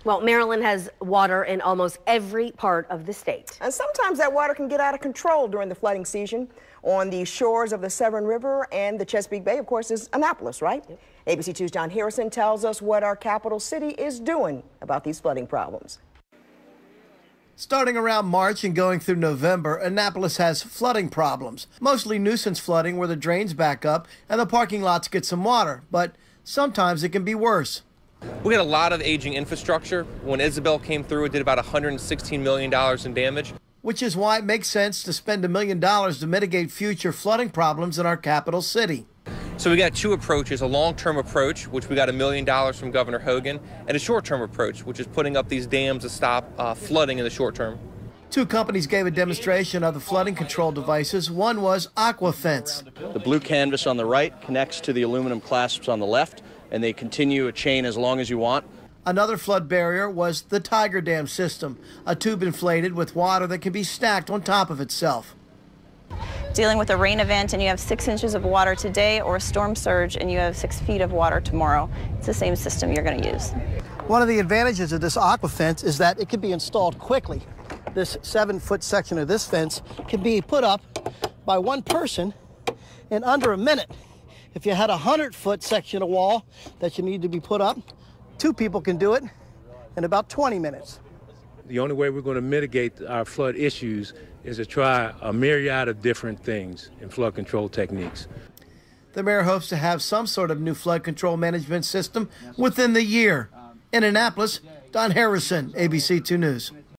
Well, Maryland has water in almost every part of the state. And sometimes that water can get out of control during the flooding season. On the shores of the Severn River and the Chesapeake Bay, of course, is Annapolis, right? Yep. ABC 2's John Harrison tells us what our capital city is doing about these flooding problems. Starting around March and going through November, Annapolis has flooding problems, mostly nuisance flooding where the drains back up and the parking lots get some water, but sometimes it can be worse. We had a lot of aging infrastructure. When Isabel came through, it did about $116 million in damage. Which is why it makes sense to spend $1 million to mitigate future flooding problems in our capital city. So we got two approaches, a long-term approach, which we got $1 million from Governor Hogan, and a short-term approach, which is putting up these dams to stop flooding in the short term. Two companies gave a demonstration of the flooding control devices. One was AquaFence. The blue canvas on the right connects to the aluminum clasps on the left, and they continue a chain as long as you want. Another flood barrier was the Tiger Dam system, a tube inflated with water that can be stacked on top of itself. Dealing with a rain event and you have 6 inches of water today, or a storm surge and you have 6 feet of water tomorrow, it's the same system you're going to use. One of the advantages of this AquaFence is that it can be installed quickly. This 7-foot section of this fence can be put up by one person in under a minute. If you had a 100-foot section of wall that you need to be put up, 2 people can do it in about 20 minutes. The only way we're going to mitigate our flood issues is to try a myriad of different things in flood control techniques. The mayor hopes to have some sort of new flood control management system within the year. In Annapolis, Don Harrison, ABC 2 News.